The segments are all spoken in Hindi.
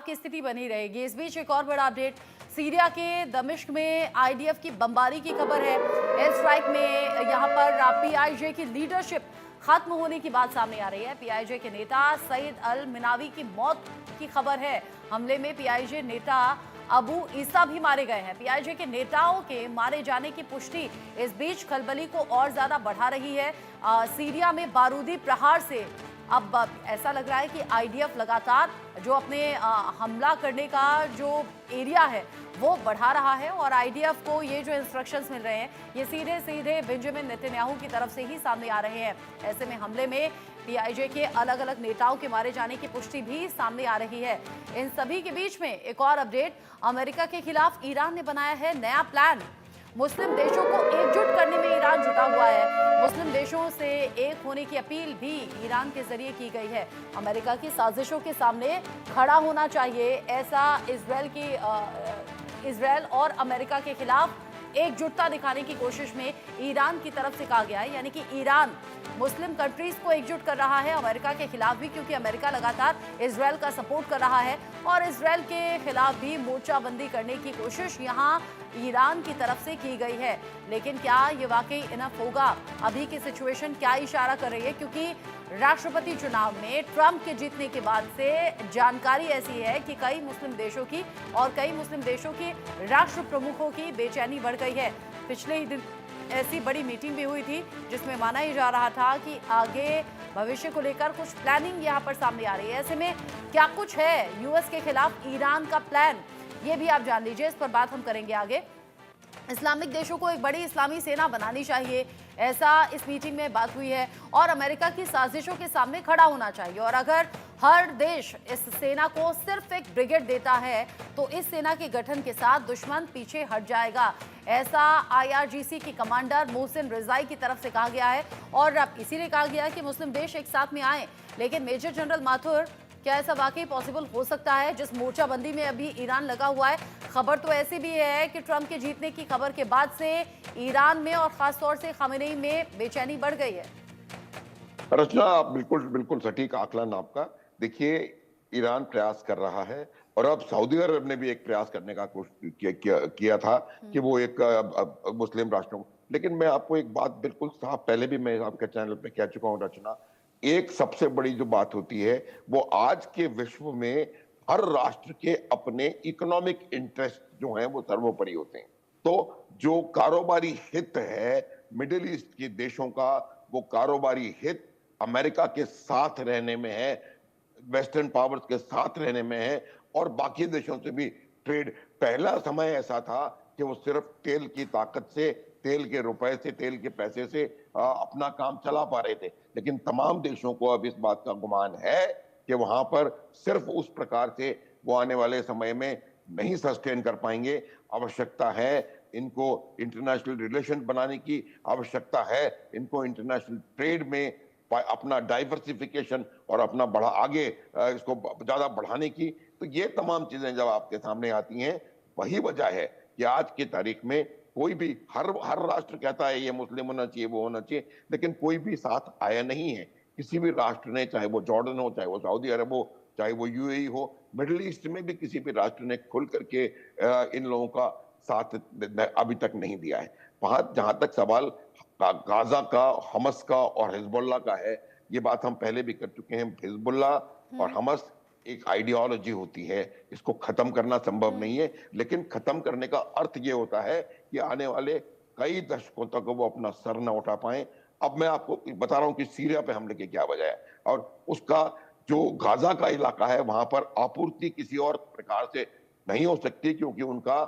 की स्थिति बनी रहेगी। इस बीच एक और बड़ा अपडेट, सीरिया के दमिश्क में आईडीएफ की बमबारी की खबर है। एयर स्ट्राइक में यहां पर पीआईजे की लीडरशिप खत्म होने की बात सामने आ रही है। पीआईजे के नेता सईद अल मिनावी की मौत की खबर है। हमले में पीआईजे नेता अबू ईसा भी मारे गए हैं। पीआईजे के नेताओं के मारे जाने की पुष्टि इस बीच खलबली को और ज्यादा बढ़ा रही है। सीरिया में बारूदी प्रहार से अब ऐसा लग रहा है कि आईडीएफ लगातार जो अपने हमला करने का जो एरिया है वो बढ़ा रहा है और आईडीएफ को ये जो इंस्ट्रक्शंस मिल रहे हैं ये सीधे सीधे बेंजामिन नेतन्याहू की तरफ से ही सामने आ रहे हैं। ऐसे में हमले में पीआईजे के अलग अलग नेताओं के मारे जाने की पुष्टि भी सामने आ रही है। इन सभी के बीच में एक और अपडेट, अमेरिका के खिलाफ ईरान ने बनाया है नया प्लान। मुस्लिम देशों को एकजुट करने में ईरान जुटा हुआ है। मुस्लिम देशों से एक होने की अपील भी ईरान के जरिए की गई है। अमेरिका की साजिशों के सामने खड़ा होना चाहिए, ऐसा इजरायल और अमेरिका के खिलाफ एकजुटता दिखाने की कोशिश में ईरान की तरफ से कहा गया है। यानी कि ईरान मुस्लिम कंट्रीज को एकजुट कर रहा है अमेरिका के खिलाफ भी, क्योंकि अमेरिका लगातार इजरायल का सपोर्ट कर रहा है और इजरायल के खिलाफ भी मोर्चाबंदी करने की कोशिश यहां ईरान की तरफ से की गई है। लेकिन क्या ये वाकई इनफ होगा? अभी की सिचुएशन क्या इशारा कर रही है? क्योंकि राष्ट्रपति चुनाव में ट्रंप के जीतने के बाद से जानकारी ऐसी है कि कई मुस्लिम देशों की और कई मुस्लिम देशों के राष्ट्र प्रमुखों की बेचैनी बढ़ गई है। पिछले ही दिन ऐसी बड़ी मीटिंग भी हुई थी जिसमें माना ही जा रहा था कि आगे भविष्य को लेकर कुछ प्लानिंग यहां पर सामने आ रही है। ऐसे में क्या कुछ है यूएस के खिलाफ ईरान का प्लान, ये भी आप जान लीजिए। इस पर बात हम करेंगे आगे। इस्लामिक देशों को एक बड़ी इस्लामी सेना बनानी चाहिए, ऐसा इस मीटिंग में बात हुई है और अमेरिका की साजिशों के सामने खड़ा होना चाहिए। और अगर हर देश इस सेना को सिर्फ एक ब्रिगेड देता है तो इस सेना के गठन के साथ दुश्मन पीछे हट जाएगा, ऐसा आईआरजीसी की कमांडर मोहसिन रिजाई की तरफ से कहा गया है। और अब इसीलिए कहा गया है कि मुस्लिम देश एक साथ में आए। लेकिन मेजर जनरल माथुर, क्या ऐसा वाकई पॉसिबल हो सकता है? जिस मोर्चाबंदी में अभी ईरान लगा हुआ है, खबर तो ऐसी भी है कि ट्रंप के जीतने की खबर के बाद से ईरान में और खासतौर से खामेनेई में बेचैनी बढ़ गई है। रचना, आप बिल्कुल बिल्कुल सटीक आकलन आपका। देखिए, ईरान प्रयास कर रहा है और अब सऊदी अरब ने भी एक प्रयास करने का कोशिश किया था कि वो एक मुस्लिम राष्ट्रों, लेकिन मैं आपको एक बात बिल्कुल साफ, पहले भी मैं आपके चैनल पे कह चुका हूं रचना, एक सबसे बड़ी जो बात होती है वो आज के विश्व में हर राष्ट्र के अपने इकोनॉमिक इंटरेस्ट जो हैं वो सर्वोपरि होते हैं। तो जो कारोबारी हित है मिडिल ईस्ट के देशों का, वो कारोबारी हित अमेरिका के साथ रहने में है, वेस्टर्न पावर्स के साथ रहने में है और बाकी देशों से भी ट्रेड। पहला समय ऐसा था कि वो सिर्फ तेल की ताकत से, तेल के रुपए से, तेल के पैसे से अपना काम चला पा रहे थे, लेकिन तमाम देशों को अब इस बात का गुमान है कि वहां पर सिर्फ उस प्रकार से वो आने वाले समय में नहीं सस्टेन कर पाएंगे। आवश्यकता है इनको इंटरनेशनल रिलेशन बनाने की, आवश्यकता है इनको इंटरनेशनल ट्रेड में अपना डाइवर्सिफिकेशन और अपना आगे इसको ज्यादा बढ़ाने की। तो ये तमाम चीजें जब आपके सामने आती हैं, वही वजह है कि आज की तारीख में कोई भी हर राष्ट्र कहता है ये मुस्लिम होना चाहिए, वो होना चाहिए, लेकिन कोई भी साथ आया नहीं है। किसी भी राष्ट्र ने, चाहे वो जॉर्डन हो, चाहे वो सऊदी अरब हो, चाहे वो यूएई हो, मिडिल ईस्ट में भी किसी भी राष्ट्र ने खुल करके इन लोगों का साथ अभी तक नहीं दिया है। वहां जहां तक सवाल गाजा का, हमस का और हिजबुल्लाह का है, ये बात हम पहले भी कर चुके हैं। हिजबुल्लाह और हमस एक आइडियोलॉजी होती है, इसको खत्म करना संभव नहीं है, लेकिन खत्म करने का अर्थ ये होता है कि आने वाले कई दशकों तक वो अपना सर न उठा पाए। अब मैं आपको बता रहा हूं कि सीरिया पे हमले की क्या वजह है और उसका जो गाजा का इलाका है वहां पर आपूर्ति किसी और प्रकार से नहीं हो सकती, क्योंकि उनका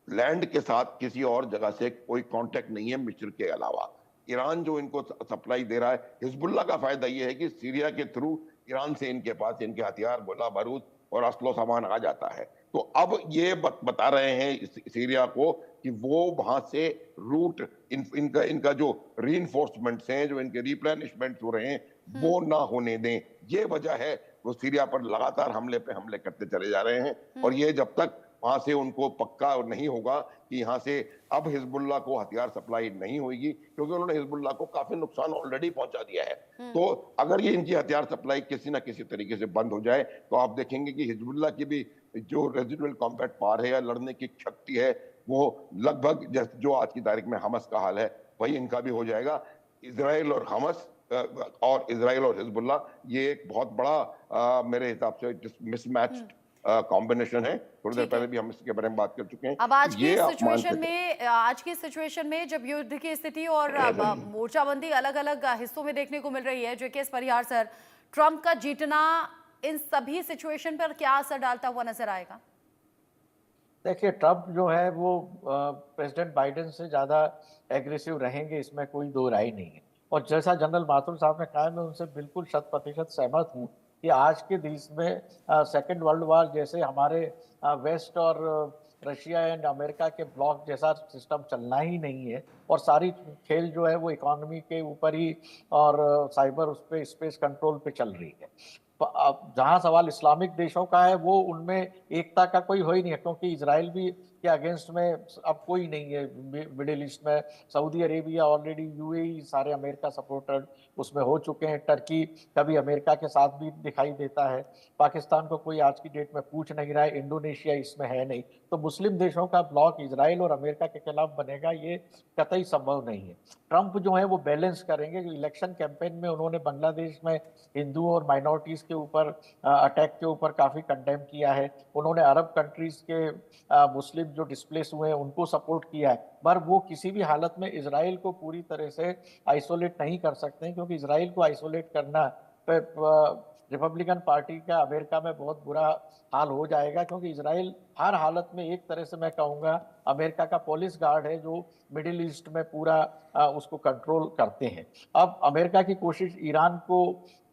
लैंड के साथ किसी और जगह से कोई कांटेक्ट नहीं है मिस्र के अलावा। ईरान जो इनको सप्लाई दे रहा है, हिजबुल्लाह का फायदा ये है कि सीरिया के थ्रू ईरान से इनके पास इनके हथियार, गोला बारूद और असलो सामान आ जाता है। तो अब ये बता रहे हैं सीरिया को कि वो वहां से रूट इनका जो रीइंफोर्समेंट्स हैं, जो इनके रिप्लेनिशमेंट्स हो रहे हैं, वो ना होने दें। ये वजह है वो सीरिया पर लगातार हमले पे हमले करते चले जा रहे हैं और ये जब तक वहां से उनको पक्का नहीं होगा कि यहाँ से अब हिजबुल्लाह को हथियार सप्लाई नहीं होगी, क्योंकि उन्होंने हिजबुल्लाह को काफी नुकसान ऑलरेडी पहुंचा दिया है। तो अगर ये इनकी हथियार सप्लाई किसी ना किसी तरीके से बंद हो जाए, तो आप देखेंगे कि हिजबुल्लाह की भी जो रेजिडुअल कॉम्बैट पावर है या लड़ने की शक्ति है, वो लगभग जैसे जो आज की तारीख में हमास का हाल है, वही इनका भी हो जाएगा। इसराइल और हमास और इसराइल और हिजबुल्लाह, ये एक बहुत बड़ा मेरे हिसाब से मिसमैच्ड कॉम्बिनेशन है। थोड़ी देर ठीक है। पहले भी हम इसके बारे में बात कर चुके हैं। अब आज की ये आप मान सिचुएशन सकते में आज की सिचुएशन में जब युद्ध की स्थिति और मोर्चाबंदी अलग अलग हिस्सों में देखने को मिल रही है, जेकेएस परिहार सर, ट्रंप का जीतना इन सभी सिचुएशन पर क्या असर डालता हुआ नजर आएगा? देखिए, ट्रंप जो है वो प्रेसिडेंट बाइडेन से ज़्यादा एग्रेसिव रहेंगे, इसमें कोई दो राय नहीं है। और जैसा जनरल माथुर साहब ने कहा, मैं उनसे बिल्कुल 100% सहमत हूँ कि आज के देश में सेकेंड वर्ल्ड वार जैसे हमारे वेस्ट और रशिया एंड अमेरिका के ब्लॉक जैसा सिस्टम चलना ही नहीं है। और सारी खेल जो है वो इकोनॉमी के ऊपर ही और साइबर उस पर स्पेस कंट्रोल पे चल रही है। अब जहां सवाल इस्लामिक देशों का है, वो उनमें एकता का कोई हो ही नहीं है, क्योंकि इजराइल भी के अगेंस्ट में अब कोई नहीं है मिडिल ईस्ट में। सऊदी अरेबिया ऑलरेडी, यूएई सारे अमेरिका सपोर्टेड उसमें हो चुके हैं। टर्की कभी अमेरिका के साथ भी दिखाई देता है। पाकिस्तान को कोई आज की डेट में पूछ नहीं रहा है। इंडोनेशिया इसमें है नहीं। तो मुस्लिम देशों का ब्लॉक इजराइल और अमेरिका के खिलाफ बनेगा, ये कतई संभव नहीं है। ट्रंप जो है वो बैलेंस करेंगे। इलेक्शन कैंपेन में उन्होंने बांग्लादेश में हिंदू और माइनॉरिटीज के ऊपर अटैक के ऊपर काफी कंडेम किया है। उन्होंने अरब कंट्रीज के मुस्लिम जो डिस्प्लेस हुए हैं उनको सपोर्ट किया है। पर वो किसी भी हालत में इजराइल को पूरी तरह से आइसोलेट नहीं कर सकते, क्योंकि इजराइल को आइसोलेट करना रिपब्लिकन पार्टी का अमेरिका में बहुत बुरा हाल हो जाएगा, क्योंकि इजराइल हर हालत में एक तरह से मैं कहूँगा अमेरिका का पुलिस गार्ड है, जो मिडिल ईस्ट में पूरा उसको कंट्रोल करते हैं। अब अमेरिका की कोशिश ईरान को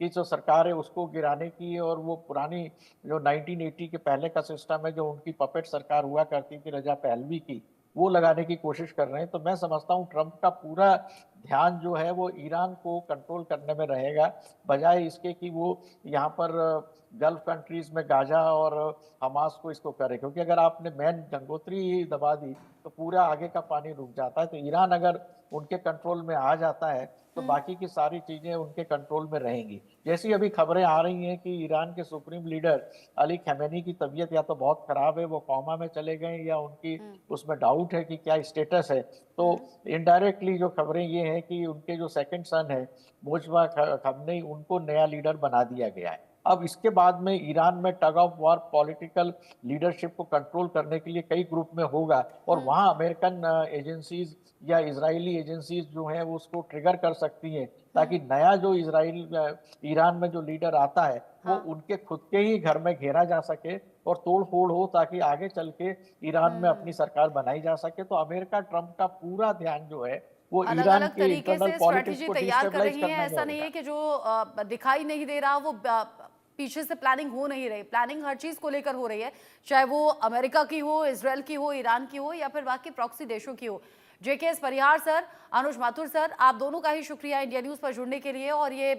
की जो सरकार है उसको गिराने की, और वो पुरानी जो 1980 के पहले का सिस्टम है, जो उनकी पपेट सरकार हुआ करती थी रजा पहलवी की, वो लगाने की कोशिश कर रहे हैं। तो मैं समझता हूँ ट्रंप का पूरा ध्यान जो है वो ईरान को कंट्रोल करने में रहेगा, बजाय इसके कि वो यहाँ पर गल्फ कंट्रीज में गाजा और हमास को इसको करे। क्योंकि अगर आपने मैन गंगोत्री दबा दी तो पूरा आगे का पानी रुक जाता है। तो ईरान अगर उनके कंट्रोल में आ जाता है तो बाकी की सारी चीजें उनके कंट्रोल में रहेंगी। जैसी अभी खबरें आ रही हैं कि ईरान के सुप्रीम लीडर अली खमेनी की तबीयत या तो बहुत खराब है, वो कोमा में चले गए, या उनकी उसमें डाउट है कि क्या स्टेटस है। तो इनडायरेक्टली जो खबरें ये हैं कि उनके जो सेकंड सन है मोजबा खमेनी, उनको नया लीडर बना दिया गया है। अब इसके बाद में ईरान में tug of war political leadership को कंट्रोल करने के लिए कई ग्रुप में होगा, और वहां अमेरिकन एजेंसीज या इजरायली एजेंसीज जो हैं वो उसको ट्रिगर कर सकती हैं, ताकि नया जो ईरान में जो लीडर आता है वो उनके खुद के ही घर में घेरा जा सके और तोड़ फोड़ हो, ताकि आगे चल के ईरान में अपनी सरकार बनाई जा सके। तो अमेरिका ट्रंप का पूरा ध्यान जो है वो अलग ईरान अलग के तरीके इंटरनल से पॉलिटिक्स स्ट्रेटेजी को तैयार कर डिस्टेबलाइज रही करने है। में ऐसा नहीं होगा। है कि जो दिखाई नहीं दे रहा वो पीछे से प्लानिंग हो नहीं रही। प्लानिंग हर चीज को लेकर हो रही है, चाहे वो अमेरिका की हो, इजराइल की हो, ईरान की हो, या फिर बाकी प्रॉक्सी देशों की हो। जेकेएस परिहार सर, अनुज माथुर सर, आप दोनों का ही शुक्रिया इंडिया न्यूज पर जुड़ने के लिए। और ये